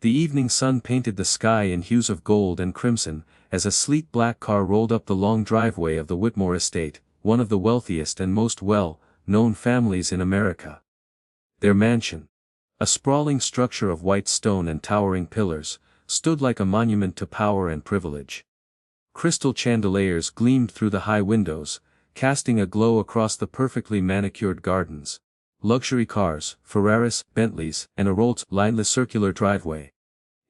The evening sun painted the sky in hues of gold and crimson, as a sleek black car rolled up the long driveway of the Whitmore estate, one of the wealthiest and most well-known families in America. Their mansion, a sprawling structure of white stone and towering pillars, stood like a monument to power and privilege. Crystal chandeliers gleamed through the high windows, casting a glow across the perfectly manicured gardens. Luxury cars, Ferraris, Bentleys, and a Rolls lined the circular driveway.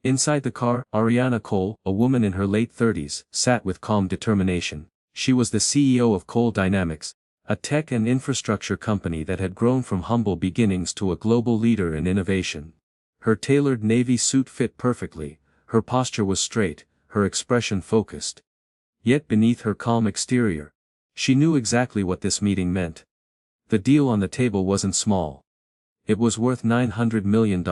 Inside the car, Ariana Cole, a woman in her late 30s, sat with calm determination. She was the CEO of Cole Dynamics, a tech and infrastructure company that had grown from humble beginnings to a global leader in innovation. Her tailored navy suit fit perfectly, her posture was straight, her expression focused. Yet beneath her calm exterior, she knew exactly what this meeting meant. The deal on the table wasn't small. It was worth $900 million.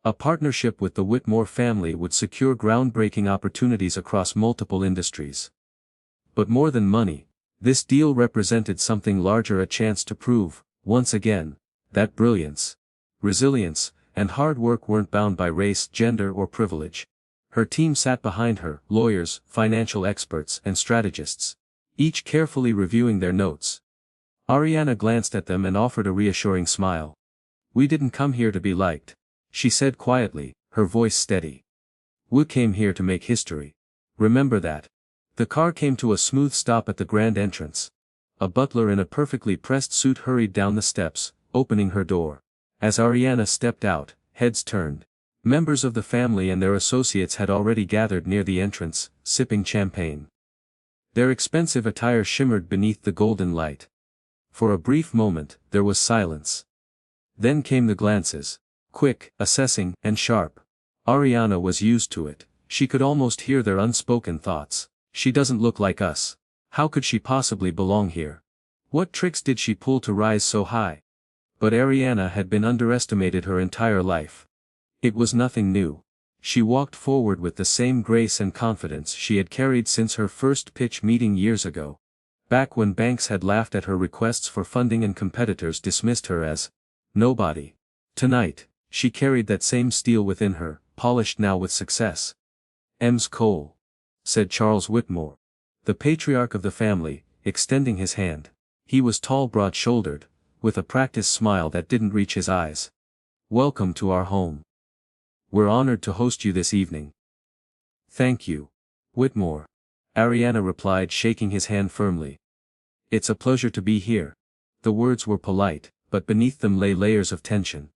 A partnership with the Whitmore family would secure groundbreaking opportunities across multiple industries. But more than money, this deal represented something larger, a chance to prove, once again, that brilliance, resilience, and hard work weren't bound by race, gender, or privilege. Her team sat behind her, lawyers, financial experts, and strategists, each carefully reviewing their notes. Ariana glanced at them and offered a reassuring smile. "We didn't come here to be liked," she said quietly, her voice steady. "We came here to make history. Remember that." The car came to a smooth stop at the grand entrance. A butler in a perfectly pressed suit hurried down the steps, opening her door. As Ariana stepped out, heads turned. Members of the family and their associates had already gathered near the entrance, sipping champagne. Their expensive attire shimmered beneath the golden light. For a brief moment, there was silence. Then came the glances. Quick, assessing, and sharp. Ariana was used to it. She could almost hear their unspoken thoughts. "She doesn't look like us. How could she possibly belong here? What tricks did she pull to rise so high?" But Ariana had been underestimated her entire life. It was nothing new. She walked forward with the same grace and confidence she had carried since her first pitch meeting years ago. Back when banks had laughed at her requests for funding and competitors dismissed her as nobody. Tonight, she carried that same steel within her, polished now with success. "Ms. Cole," said Charles Whitmore, the patriarch of the family, extending his hand. He was tall, broad-shouldered, with a practiced smile that didn't reach his eyes. "Welcome to our home. We're honored to host you this evening." "Thank you, Whitmore," Ariana replied, shaking his hand firmly. "It's a pleasure to be here." The words were polite, but beneath them lay layers of tension.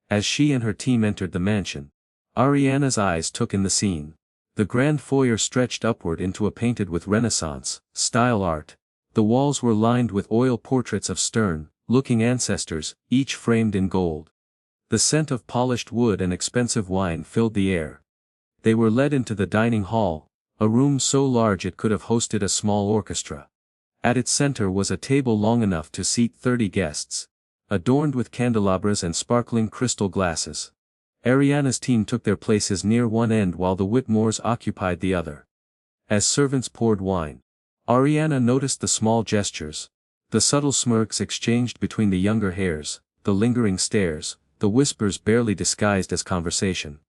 As she and her team entered the mansion, Ariana's eyes took in the scene. The grand foyer stretched upward into a painted with Renaissance-style art. The walls were lined with oil portraits of stern-looking ancestors, each framed in gold. The scent of polished wood and expensive wine filled the air. They were led into the dining hall, a room so large it could have hosted a small orchestra. At its center was a table long enough to seat 30 guests, adorned with candelabras and sparkling crystal glasses. Ariana's team took their places near one end while the Whitmores occupied the other. As servants poured wine, Ariana noticed the small gestures, the subtle smirks exchanged between the younger heirs, the lingering stares, the whispers barely disguised as conversation.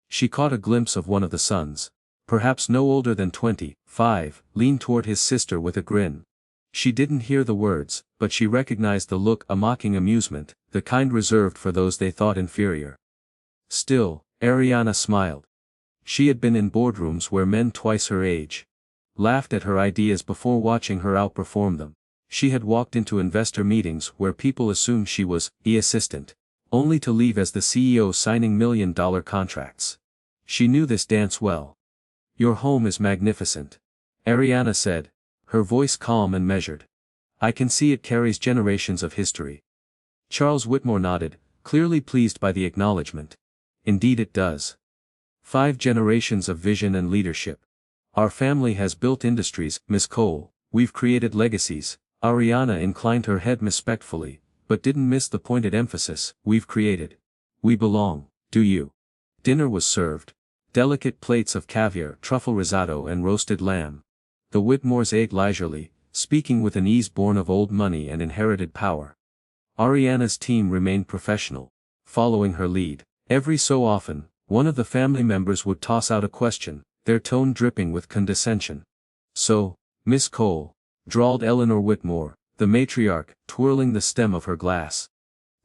She caught a glimpse of one of the sons, perhaps no older than 25, lean toward his sister with a grin. She didn't hear the words, but she recognized the look, a mocking amusement, the kind reserved for those they thought inferior. Still, Ariana smiled. She had been in boardrooms where men twice her age laughed at her ideas before watching her outperform them. She had walked into investor meetings where people assumed she was the assistant, only to leave as the CEO signing million-dollar contracts. She knew this dance well. "Your home is magnificent," Ariana said, her voice calm and measured. "I can see it carries generations of history." Charles Whitmore nodded, clearly pleased by the acknowledgement. "Indeed it does. 5 generations of vision and leadership. Our family has built industries, Miss Cole, we've created legacies." Ariana inclined her head respectfully, but didn't miss the pointed emphasis. "We've created. We belong, do you?" Dinner was served. Delicate plates of caviar, truffle risotto and roasted lamb. The Whitmores ate leisurely, speaking with an ease born of old money and inherited power. Ariana's team remained professional, following her lead. Every so often, One of the family members would toss out a question, their tone dripping with condescension. "So, Miss Cole," drawled Eleanor Whitmore, the matriarch, twirling the stem of her glass.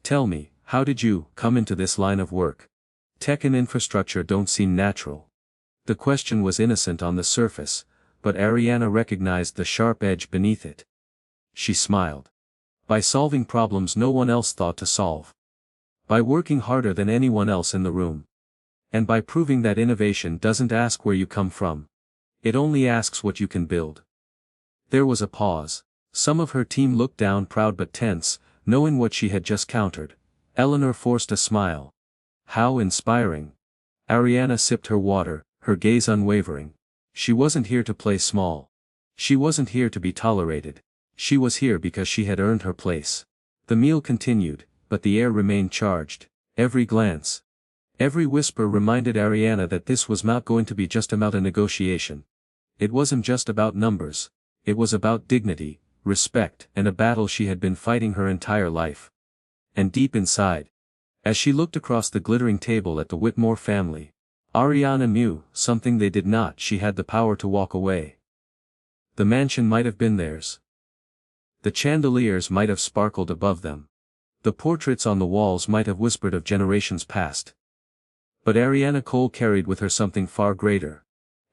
"Tell me, how did you come into this line of work? Tech and infrastructure don't seem natural." The question was innocent on the surface, but Ariana recognized the sharp edge beneath it. She smiled. "By solving problems no one else thought to solve. By working harder than anyone else in the room. And by proving that innovation doesn't ask where you come from. It only asks what you can build." There was a pause. Some of her team looked down, proud but tense, knowing what she had just countered. Eleanor forced a smile. "How inspiring." Ariana sipped her water, her gaze unwavering. She wasn't here to play small. She wasn't here to be tolerated. She was here because she had earned her place. The meal continued, but the air remained charged. Every glance, every whisper reminded Ariana that this was not going to be just about a negotiation. It wasn't just about numbers. It was about dignity, respect, and a battle she had been fighting her entire life. And deep inside, as she looked across the glittering table at the Whitmore family, Ariana knew something they did not. She had the power to walk away. The mansion might have been theirs. The chandeliers might have sparkled above them. The portraits on the walls might have whispered of generations past. But Ariana Cole carried with her something far greater.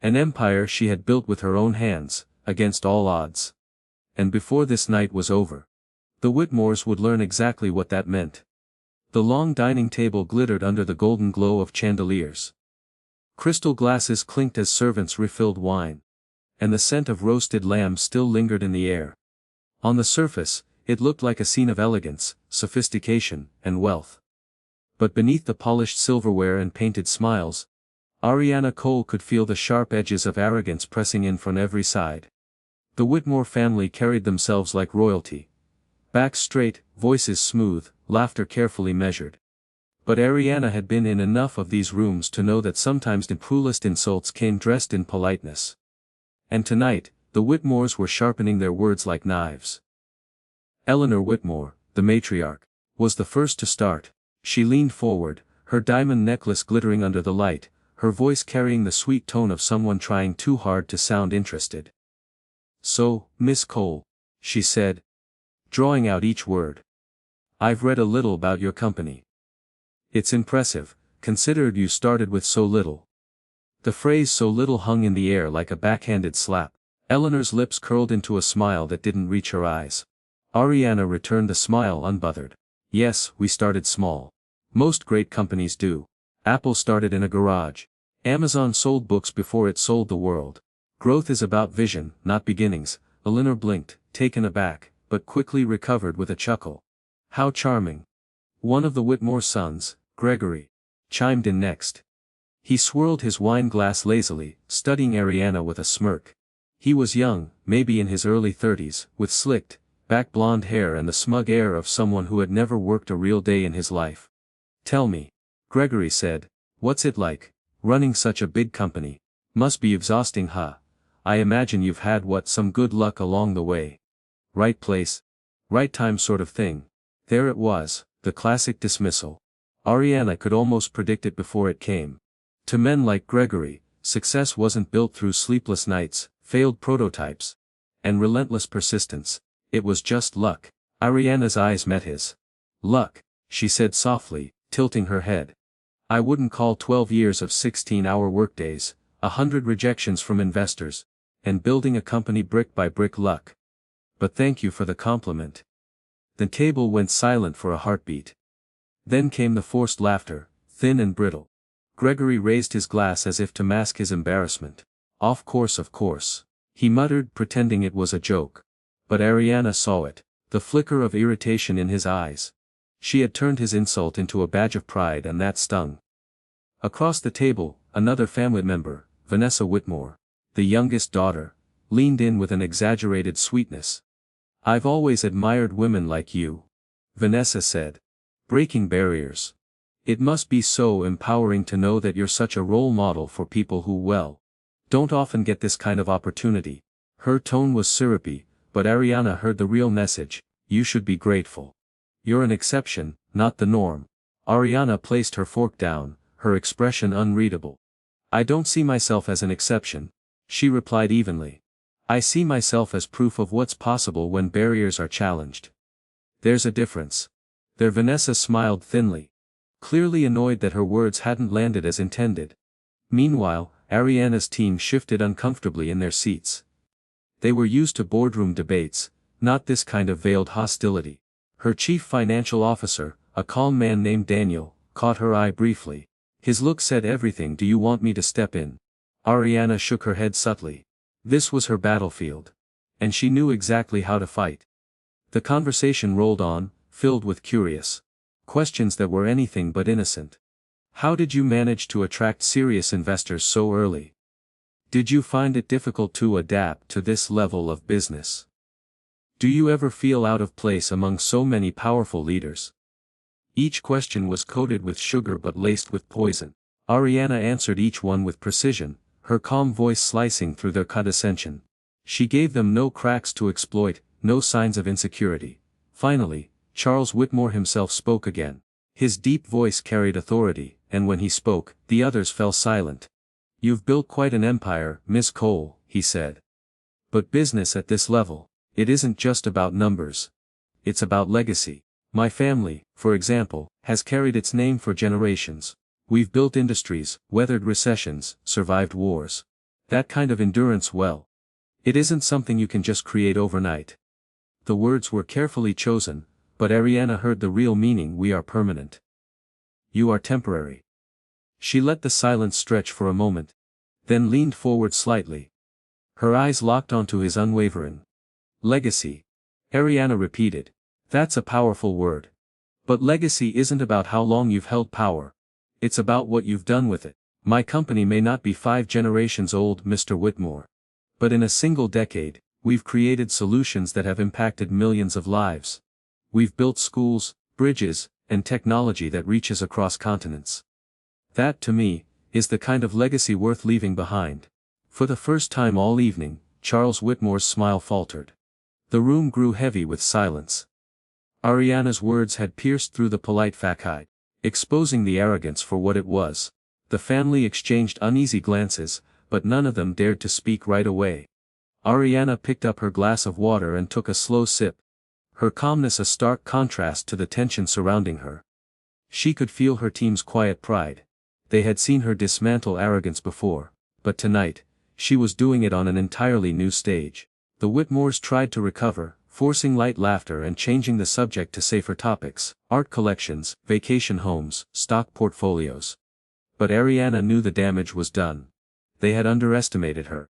An empire she had built with her own hands, against all odds. And before this night was over, the Whitmores would learn exactly what that meant. The long dining table glittered under the golden glow of chandeliers. Crystal glasses clinked as servants refilled wine. And the scent of roasted lamb still lingered in the air. On the surface, it looked like a scene of elegance, sophistication, and wealth. But beneath the polished silverware and painted smiles, Ariana Cole could feel the sharp edges of arrogance pressing in from every side. The Whitmore family carried themselves like royalty. Backs straight, voices smooth, laughter carefully measured. But Ariana had been in enough of these rooms to know that sometimes the cruelest insults came dressed in politeness. And tonight, the Whitmores were sharpening their words like knives. Eleanor Whitmore, the matriarch, was the first to start. She leaned forward, her diamond necklace glittering under the light, her voice carrying the sweet tone of someone trying too hard to sound interested. "So, Miss Cole," she said, drawing out each word. "I've read a little about your company. It's impressive, considering you started with so little." The phrase "so little" hung in the air like a backhanded slap. Eleanor's lips curled into a smile that didn't reach her eyes. Ariana returned the smile unbothered. "Yes, we started small. Most great companies do. Apple started in a garage. Amazon sold books before it sold the world. Growth is about vision, not beginnings." Eleanor blinked, taken aback, but quickly recovered with a chuckle. "How charming." One of the Whitmore sons, Gregory, chimed in next. He swirled his wine glass lazily, studying Ariana with a smirk. He was young, maybe in his early 30s, with slicked, back blonde hair and the smug air of someone who had never worked a real day in his life. "Tell me," Gregory said, "what's it like, running such a big company? Must be exhausting, huh? I imagine you've had some good luck along the way. Right place, right time sort of thing." There it was, the classic dismissal. Ariana could almost predict it before it came. To men like Gregory, success wasn't built through sleepless nights, failed prototypes, and relentless persistence. It was just luck. Ariana's eyes met his. "Luck," she said softly, tilting her head. "I wouldn't call 12 years of 16-hour workdays, 100 rejections from investors, and building a company brick by brick luck. But thank you for the compliment." The table went silent for a heartbeat. Then came the forced laughter, thin and brittle. Gregory raised his glass as if to mask his embarrassment. Of course," he muttered, pretending it was a joke. But Ariana saw it, the flicker of irritation in his eyes. She had turned his insult into a badge of pride, and that stung. Across the table, another family member, Vanessa Whitmore, the youngest daughter, leaned in with an exaggerated sweetness. "I've always admired women like you," Vanessa said. "Breaking barriers. It must be so empowering to know that you're such a role model for people who, don't often get this kind of opportunity." Her tone was syrupy, but Ariana heard the real message: you should be grateful. You're an exception, not the norm. Ariana placed her fork down, her expression unreadable. "I don't see myself as an exception," she replied evenly. "I see myself as proof of what's possible when barriers are challenged. There's a difference." There Vanessa smiled thinly, clearly annoyed that her words hadn't landed as intended. Meanwhile, Ariana's team shifted uncomfortably in their seats. They were used to boardroom debates, not this kind of veiled hostility. Her chief financial officer, a calm man named Daniel, caught her eye briefly. His look said everything. "Do you want me to step in?" Ariana shook her head subtly. This was her battlefield. And she knew exactly how to fight. The conversation rolled on, filled with curious questions that were anything but innocent. How did you manage to attract serious investors so early? Did you find it difficult to adapt to this level of business? Do you ever feel out of place among so many powerful leaders? Each question was coated with sugar but laced with poison. Ariana answered each one with precision, her calm voice slicing through their condescension. She gave them no cracks to exploit, no signs of insecurity. Finally, Charles Whitmore himself spoke again. His deep voice carried authority, and when he spoke, the others fell silent. "You've built quite an empire, Miss Cole," he said. "But business at this level, it isn't just about numbers. It's about legacy. My family, for example, has carried its name for generations. We've built industries, weathered recessions, survived wars. That kind of endurance, well, it isn't something you can just create overnight." The words were carefully chosen, but Ariana heard the real meaning. "We are permanent. You are temporary." She let the silence stretch for a moment, then leaned forward slightly. Her eyes locked onto his unwavering. "Legacy," Ariana repeated. "That's a powerful word. But legacy isn't about how long you've held power. It's about what you've done with it. My company may not be 5 generations old, Mr. Whitmore. But in a single decade, we've created solutions that have impacted millions of lives. We've built schools, bridges, and technology that reaches across continents. That, to me, is the kind of legacy worth leaving behind." For the first time all evening, Charles Whitmore's smile faltered. The room grew heavy with silence. Ariana's words had pierced through the polite facade, exposing the arrogance for what it was. The family exchanged uneasy glances, but none of them dared to speak right away. Ariana picked up her glass of water and took a slow sip. Her calmness a stark contrast to the tension surrounding her. She could feel her team's quiet pride. They had seen her dismantle arrogance before, but tonight, she was doing it on an entirely new stage. The Whitmores tried to recover, forcing light laughter and changing the subject to safer topics: art collections, vacation homes, stock portfolios. But Ariana knew the damage was done. They had underestimated her,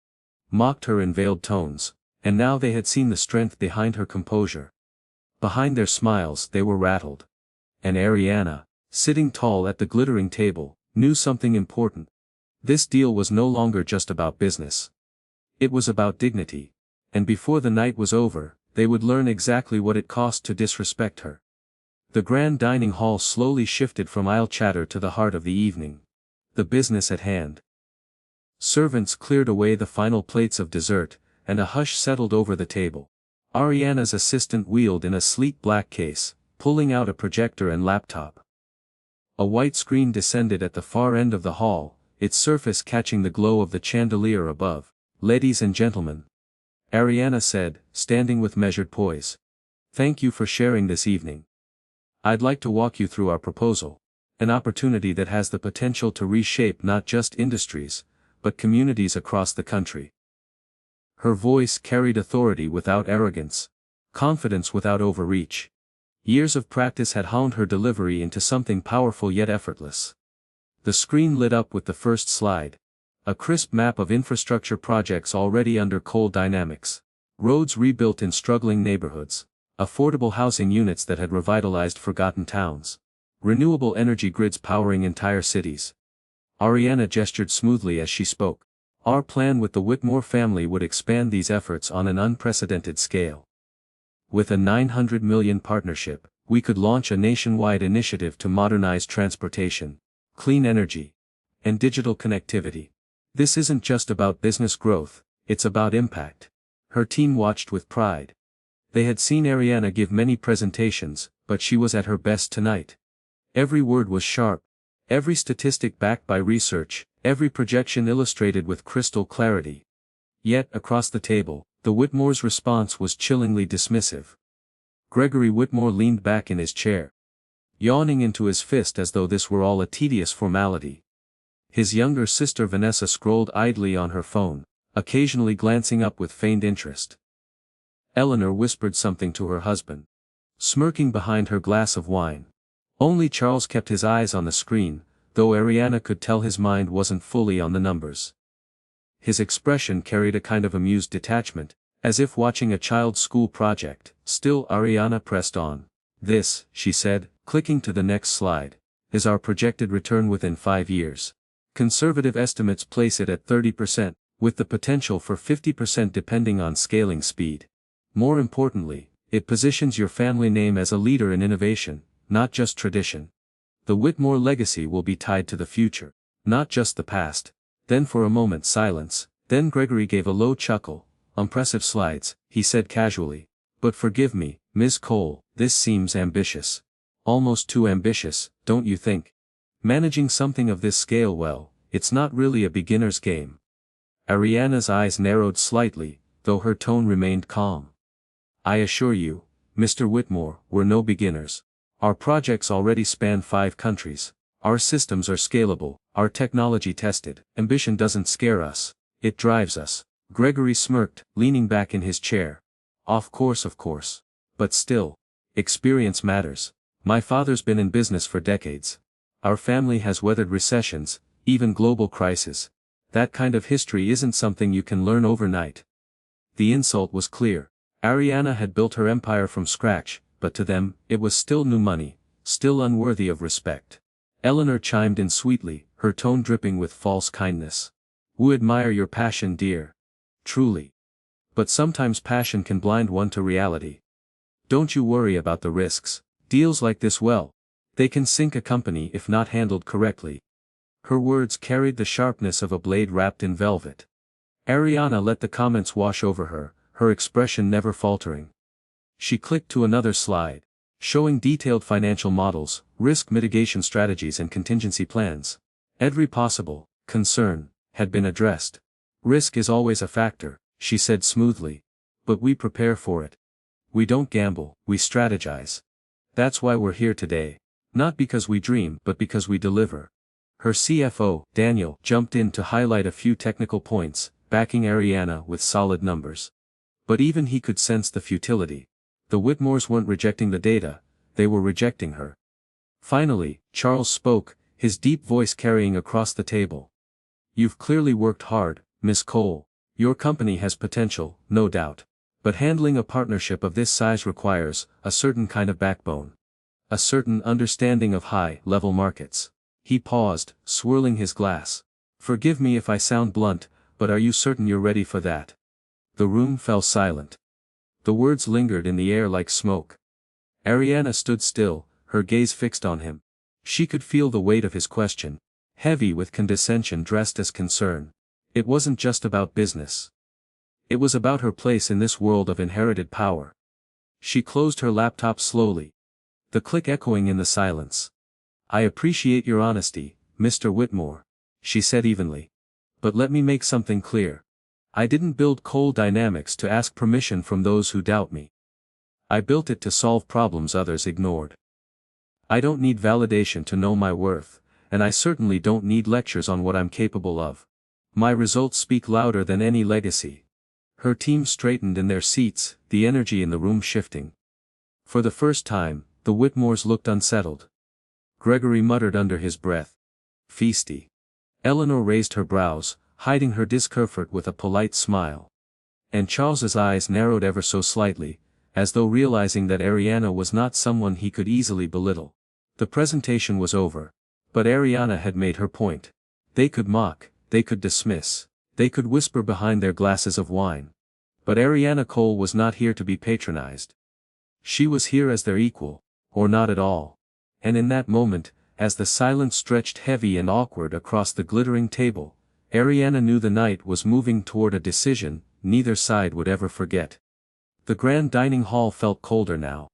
mocked her in veiled tones, and now they had seen the strength behind her composure. Behind their smiles they were rattled. And Ariana, sitting tall at the glittering table, knew something important. This deal was no longer just about business. It was about dignity. And before the night was over, they would learn exactly what it cost to disrespect her. The grand dining hall slowly shifted from idle chatter to the heart of the evening. The business at hand. Servants cleared away the final plates of dessert, and a hush settled over the table. Ariana's assistant wheeled in a sleek black case, pulling out a projector and laptop. A white screen descended at the far end of the hall, its surface catching the glow of the chandelier above. "Ladies and gentlemen," Ariana said, standing with measured poise. "Thank you for sharing this evening. I'd like to walk you through our proposal. An opportunity that has the potential to reshape not just industries, but communities across the country." Her voice carried authority without arrogance, confidence without overreach. Years of practice had honed her delivery into something powerful yet effortless. The screen lit up with the first slide. A crisp map of infrastructure projects already under coal dynamics. Roads rebuilt in struggling neighborhoods. Affordable housing units that had revitalized forgotten towns. Renewable energy grids powering entire cities. Ariana gestured smoothly as she spoke. "Our plan with the Whitmore family would expand these efforts on an unprecedented scale. With a $900 million partnership, we could launch a nationwide initiative to modernize transportation, clean energy, and digital connectivity. This isn't just about business growth, it's about impact." Her team watched with pride. They had seen Ariana give many presentations, but she was at her best tonight. Every word was sharp, Every statistic backed by research, every projection illustrated with crystal clarity. Yet, across the table, the Whitmore's response was chillingly dismissive. Gregory Whitmore leaned back in his chair, yawning into his fist as though this were all a tedious formality. His younger sister Vanessa scrolled idly on her phone, occasionally glancing up with feigned interest. Eleanor whispered something to her husband, smirking behind her glass of wine. Only Charles kept his eyes on the screen, though Ariana could tell his mind wasn't fully on the numbers. His expression carried a kind of amused detachment, as if watching a child's school project. Still Ariana pressed on. This, she said, clicking to the next slide, is our projected return within 5 years. Conservative estimates place it at 30%, with the potential for 50% depending on scaling speed. More importantly, it positions your family name as a leader in innovation, not just tradition. The Whitmore legacy will be tied to the future, not just the past. Then for a moment silence, then Gregory gave a low chuckle. Impressive slides, he said casually. But forgive me, Ms. Cole, this seems ambitious. Almost too ambitious, don't you think? Managing something of this scale well, it's not really a beginner's game. Ariana's eyes narrowed slightly, though her tone remained calm. I assure you, Mr. Whitmore, we're no beginners. Our projects already span 5 countries. Our systems are scalable, our technology tested. Ambition doesn't scare us, it drives us. Gregory smirked, leaning back in his chair. Of course. But still, experience matters. My father's been in business for decades. Our family has weathered recessions, even global crises. That kind of history isn't something you can learn overnight. The insult was clear. Ariana had built her empire from scratch, but to them, it was still new money, still unworthy of respect. Eleanor chimed in sweetly, her tone dripping with false kindness. We admire your passion, dear. Truly. But sometimes passion can blind one to reality. Don't you worry about the risks. Deals like this, well, they can sink a company if not handled correctly. Her words carried the sharpness of a blade wrapped in velvet. Ariana let the comments wash over her, her expression never faltering. She clicked to another slide, showing detailed financial models, risk mitigation strategies and contingency plans. Every possible concern had been addressed. Risk is always a factor, she said smoothly. But we prepare for it. We don't gamble, we strategize. That's why we're here today. Not because we dream, but because we deliver. Her CFO, Daniel, jumped in to highlight a few technical points, backing Ariana with solid numbers. But even he could sense the futility. The Whitmores weren't rejecting the data, they were rejecting her. Finally, Charles spoke, his deep voice carrying across the table. You've clearly worked hard, Miss Cole. Your company has potential, no doubt. But handling a partnership of this size requires a certain kind of backbone. A certain understanding of high-level markets. He paused, swirling his glass. Forgive me if I sound blunt, but are you certain you're ready for that? The room fell silent. The words lingered in the air like smoke. Ariana stood still, her gaze fixed on him. She could feel the weight of his question, heavy with condescension dressed as concern. It wasn't just about business. It was about her place in this world of inherited power. She closed her laptop slowly, the click echoing in the silence. I appreciate your honesty, Mr. Whitmore, she said evenly. But let me make something clear. I didn't build Cole Dynamics to ask permission from those who doubt me. I built it to solve problems others ignored. I don't need validation to know my worth, and I certainly don't need lectures on what I'm capable of. My results speak louder than any legacy. Her team straightened in their seats, the energy in the room shifting. For the first time, the Whitmores looked unsettled. Gregory muttered under his breath. Feisty. Eleanor raised her brows, hiding her discomfort with a polite smile. And Charles's eyes narrowed ever so slightly, as though realizing that Ariana was not someone he could easily belittle. The presentation was over. But Ariana had made her point. They could mock, they could dismiss, they could whisper behind their glasses of wine. But Ariana Cole was not here to be patronized. She was here as their equal, or not at all. And in that moment, as the silence stretched heavy and awkward across the glittering table, Ariana knew the night was moving toward a decision neither side would ever forget. The grand dining hall felt colder now.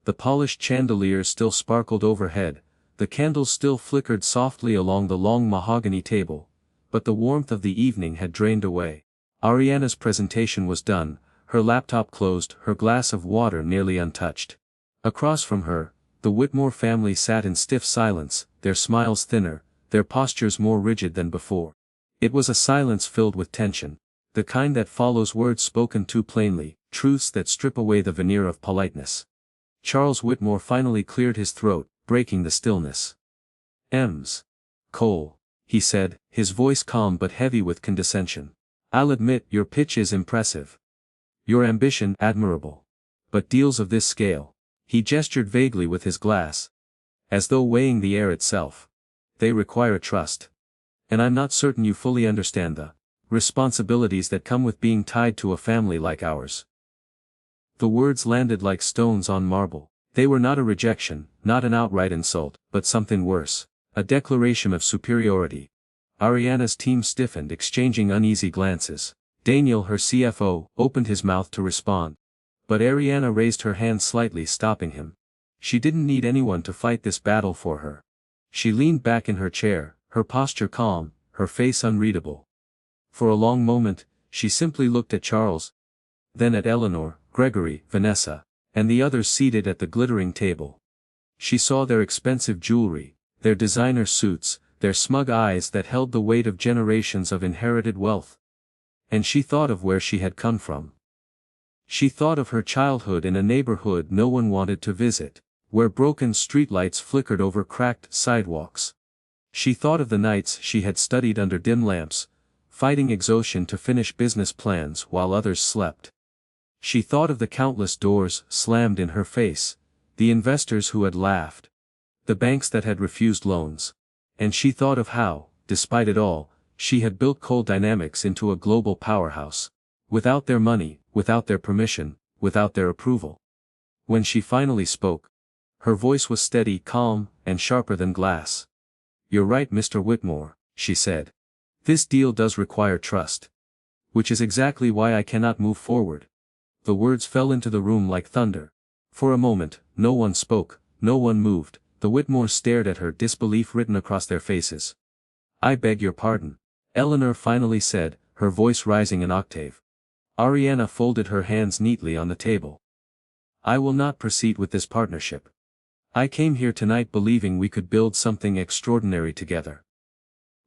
The polished chandeliers still sparkled overhead, The candles still flickered softly along the long mahogany table, but the warmth of the evening had drained away. Ariana's presentation was done, her laptop closed, her glass of water nearly untouched. Across from her, the Whitmore family sat in stiff silence, their smiles thinner, their postures more rigid than before. It was a silence filled with tension, the kind that follows words spoken too plainly, truths that strip away the veneer of politeness. Charles Whitmore finally cleared his throat, breaking the stillness. "Ems. Cole," he said, his voice calm but heavy with condescension. "I'll admit your pitch is impressive. Your ambition admirable. But deals of this scale," he gestured vaguely with his glass, as though weighing the air itself, "they require trust. And I'm not certain you fully understand the responsibilities that come with being tied to a family like ours." The words landed like stones on marble. They were not a rejection, not an outright insult, but something worse, a declaration of superiority. Ariana's team stiffened, exchanging uneasy glances. Daniel, her CFO, opened his mouth to respond. But Ariana raised her hand slightly, stopping him. She didn't need anyone to fight this battle for her. She leaned back in her chair, her posture calm, her face unreadable. For a long moment, she simply looked at Charles, then at Eleanor, Gregory, Vanessa, and the others seated at the glittering table. She saw their expensive jewelry, their designer suits, their smug eyes that held the weight of generations of inherited wealth. And she thought of where she had come from. She thought of her childhood in a neighborhood no one wanted to visit, where broken streetlights flickered over cracked sidewalks. She thought of the nights she had studied under dim lamps, fighting exhaustion to finish business plans while others slept. She thought of the countless doors slammed in her face, the investors who had laughed, the banks that had refused loans. And she thought of how, despite it all, she had built Cole Dynamics into a global powerhouse. Without their money, without their permission, without their approval. When she finally spoke, her voice was steady, calm, and sharper than glass. "You're right, Mr. Whitmore," she said. "This deal does require trust. Which is exactly why I cannot move forward." The words fell into the room like thunder. For a moment, no one spoke, no one moved. The Whitmores stared at her, disbelief written across their faces. "I beg your pardon," Eleanor finally said, her voice rising an octave. Ariana folded her hands neatly on the table. "I will not proceed with this partnership. I came here tonight believing we could build something extraordinary together.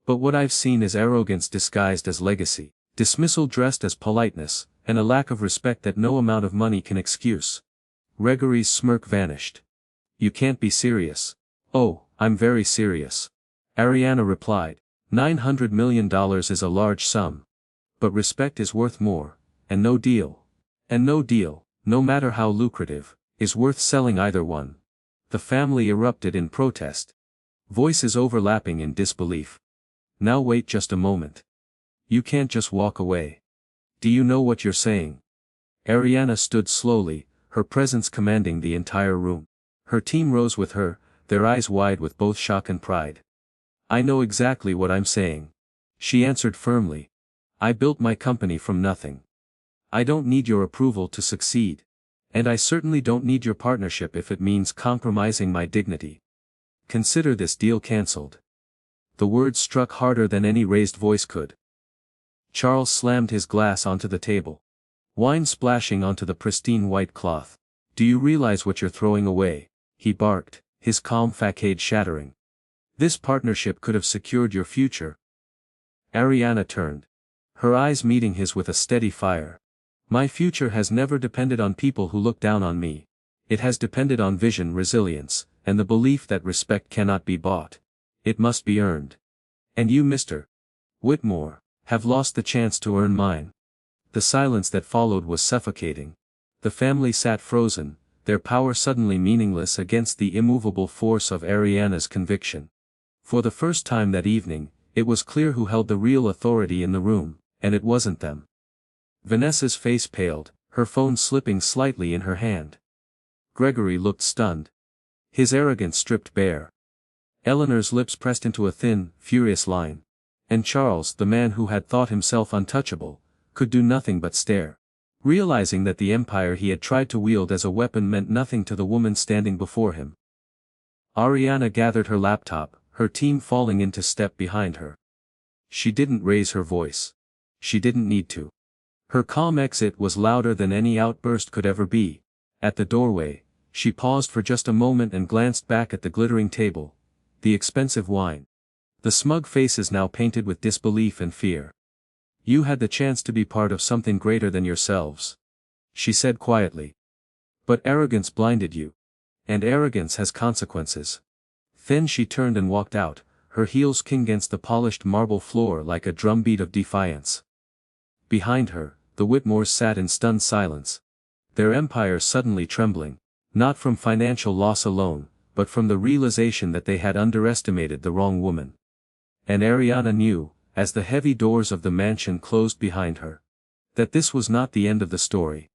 But what I've seen is arrogance disguised as legacy, dismissal dressed as politeness, and a lack of respect that no amount of money can excuse." Gregory's smirk vanished. "You can't be serious." "Oh, I'm very serious," Ariana replied. $900 million is a large sum. But respect is worth more, and no deal, no matter how lucrative, is worth selling either one. The family erupted in protest. Voices overlapping in disbelief. "Now wait just a moment. You can't just walk away. Do you know what you're saying?" Ariana stood slowly, her presence commanding the entire room. Her team rose with her, their eyes wide with both shock and pride. "I know exactly what I'm saying," she answered firmly. "I built my company from nothing. I don't need your approval to succeed. And I certainly don't need your partnership if it means compromising my dignity. Consider this deal cancelled." The words struck harder than any raised voice could. Charles slammed his glass onto the table. Wine splashing onto the pristine white cloth. "Do you realize what you're throwing away?" he barked, his calm facade shattering. "This partnership could have secured your future." Ariana turned, her eyes meeting his with a steady fire. "My future has never depended on people who look down on me. It has depended on vision, resilience, and the belief that respect cannot be bought. It must be earned. And you, Mr. Whitmore, have lost the chance to earn mine." The silence that followed was suffocating. The family sat frozen, their power suddenly meaningless against the immovable force of Ariana's conviction. For the first time that evening, it was clear who held the real authority in the room, and it wasn't them. Vanessa's face paled, her phone slipping slightly in her hand. Gregory looked stunned. His arrogance stripped bare. Eleanor's lips pressed into a thin, furious line. And Charles, the man who had thought himself untouchable, could do nothing but stare. Realizing that the empire he had tried to wield as a weapon meant nothing to the woman standing before him. Ariana gathered her laptop, her team falling into step behind her. She didn't raise her voice. She didn't need to. Her calm exit was louder than any outburst could ever be. At the doorway, she paused for just a moment and glanced back at the glittering table, the expensive wine. The smug faces now painted with disbelief and fear. "You had the chance to be part of something greater than yourselves," she said quietly. "But arrogance blinded you. And arrogance has consequences." Then she turned and walked out, her heels king against the polished marble floor like a drumbeat of defiance. Behind her, the Whitmores sat in stunned silence. Their empire suddenly trembling, not from financial loss alone, but from the realization that they had underestimated the wrong woman. And Ariana knew, as the heavy doors of the mansion closed behind her, that this was not the end of the story.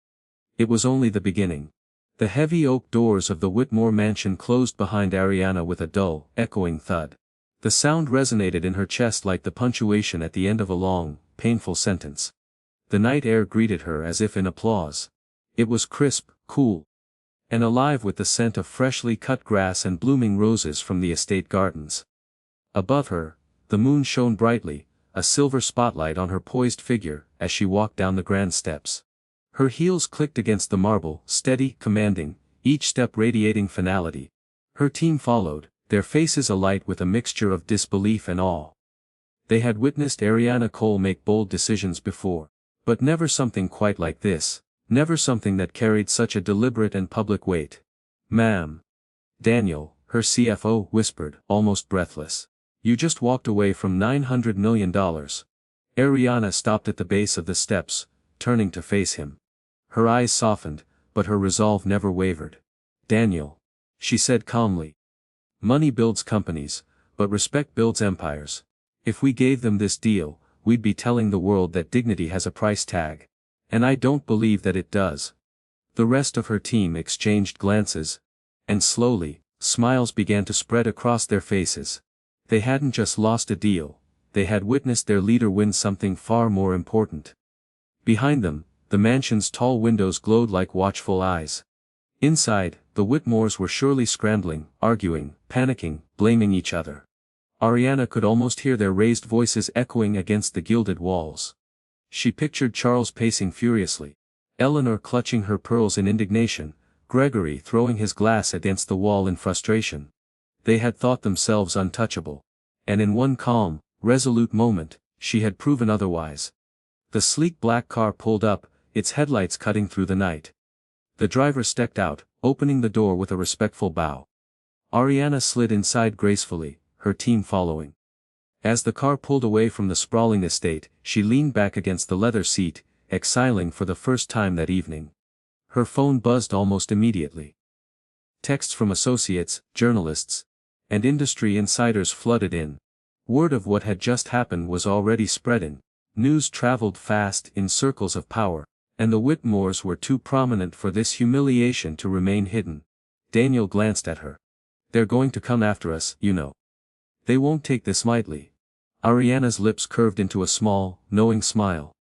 It was only the beginning. The heavy oak doors of the Whitmore mansion closed behind Ariana with a dull, echoing thud. The sound resonated in her chest like the punctuation at the end of a long, painful sentence. The night air greeted her as if in applause. It was crisp, cool, and alive with the scent of freshly cut grass and blooming roses from the estate gardens. Above her, the moon shone brightly, a silver spotlight on her poised figure as she walked down the grand steps. Her heels clicked against the marble, steady, commanding, each step radiating finality. Her team followed, their faces alight with a mixture of disbelief and awe. They had witnessed Ariana Cole make bold decisions before, but never something quite like this, never something that carried such a deliberate and public weight. "Ma'am." Daniel, her CFO, whispered, almost breathless. "You just walked away from $900 million. Ariana stopped at the base of the steps, turning to face him. Her eyes softened, but her resolve never wavered. "Daniel," she said calmly. "Money builds companies, but respect builds empires. If we gave them this deal, we'd be telling the world that dignity has a price tag. And I don't believe that it does." The rest of her team exchanged glances. And slowly, smiles began to spread across their faces. They hadn't just lost a deal, they had witnessed their leader win something far more important. Behind them, the mansion's tall windows glowed like watchful eyes. Inside, the Whitmores were surely scrambling, arguing, panicking, blaming each other. Ariana could almost hear their raised voices echoing against the gilded walls. She pictured Charles pacing furiously, Eleanor clutching her pearls in indignation, Gregory throwing his glass against the wall in frustration. They had thought themselves untouchable. And in one calm, resolute moment, she had proven otherwise. The sleek black car pulled up, its headlights cutting through the night. The driver stepped out, opening the door with a respectful bow. Ariana slid inside gracefully, her team following. As the car pulled away from the sprawling estate, she leaned back against the leather seat, exhaling for the first time that evening. Her phone buzzed almost immediately. Texts from associates, journalists, and industry insiders flooded in. Word of what had just happened was already spreading. News traveled fast in circles of power, and the Whitmores were too prominent for this humiliation to remain hidden. Daniel glanced at her. "They're going to come after us, you know. They won't take this lightly." Ariana's lips curved into a small, knowing smile.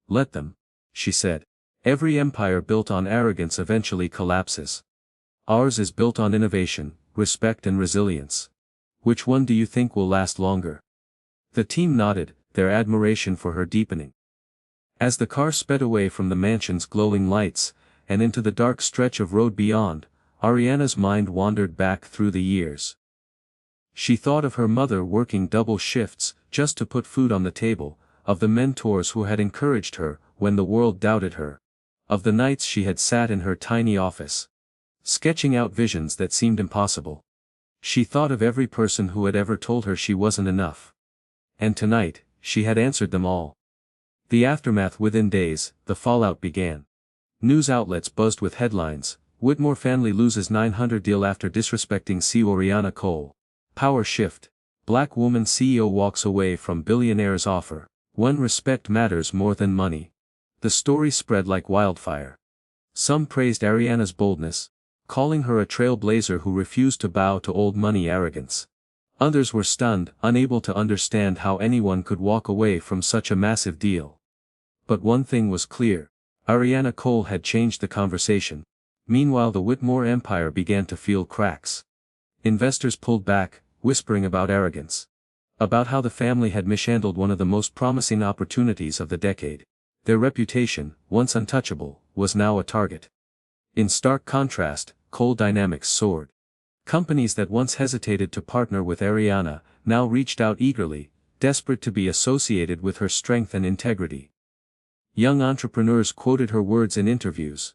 "Let them," she said. "Every empire built on arrogance eventually collapses. Ours is built on innovation, respect and resilience. Which one do you think will last longer?" The team nodded, their admiration for her deepening. As the car sped away from the mansion's glowing lights, and into the dark stretch of road beyond, Ariana's mind wandered back through the years. She thought of her mother working double shifts, just to put food on the table, of the mentors who had encouraged her, when the world doubted her. Of the nights she had sat in her tiny office, sketching out visions that seemed impossible. She thought of every person who had ever told her she wasn't enough. And tonight, she had answered them all. The aftermath within days, the fallout began. News outlets buzzed with headlines: Whitmore family loses $900 deal after disrespecting CEO Ariana Cole. Power shift. Black woman CEO walks away from billionaire's offer. When respect matters more than money. The story spread like wildfire. Some praised Ariana's boldness, calling her a trailblazer who refused to bow to old money arrogance. Others were stunned, unable to understand how anyone could walk away from such a massive deal. But one thing was clear: Ariana Cole had changed the conversation. Meanwhile, the Whitmore empire began to feel cracks. Investors pulled back, whispering about arrogance. About how the family had mishandled one of the most promising opportunities of the decade. Their reputation, once untouchable, was now a target. In stark contrast, coal dynamics soared. Companies that once hesitated to partner with Ariana, now reached out eagerly, desperate to be associated with her strength and integrity. Young entrepreneurs quoted her words in interviews.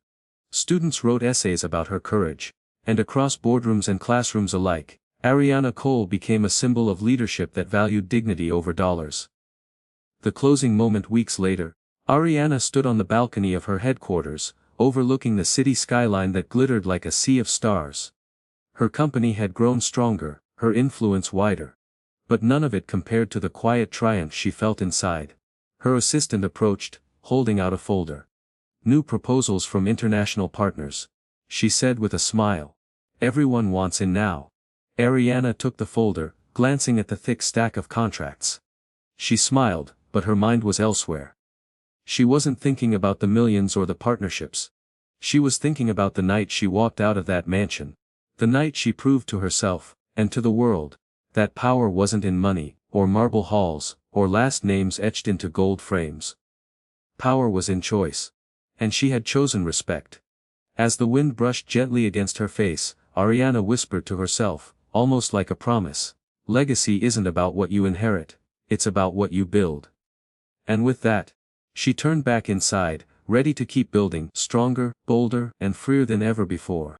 Students wrote essays about her courage. And across boardrooms and classrooms alike, Ariana Cole became a symbol of leadership that valued dignity over dollars. The closing moment weeks later, Ariana stood on the balcony of her headquarters, overlooking the city skyline that glittered like a sea of stars. Her company had grown stronger, her influence wider. But none of it compared to the quiet triumph she felt inside. Her assistant approached, holding out a folder. "New proposals from international partners," she said with a smile. "Everyone wants in now." Ariana took the folder, glancing at the thick stack of contracts. She smiled, but her mind was elsewhere. She wasn't thinking about the millions or the partnerships. She was thinking about the night she walked out of that mansion. The night she proved to herself, and to the world, that power wasn't in money, or marble halls, or last names etched into gold frames. Power was in choice. And she had chosen respect. As the wind brushed gently against her face, Ariana whispered to herself, almost like a promise, "Legacy isn't about what you inherit, it's about what you build." And with that, she turned back inside, ready to keep building, stronger, bolder, and freer than ever before.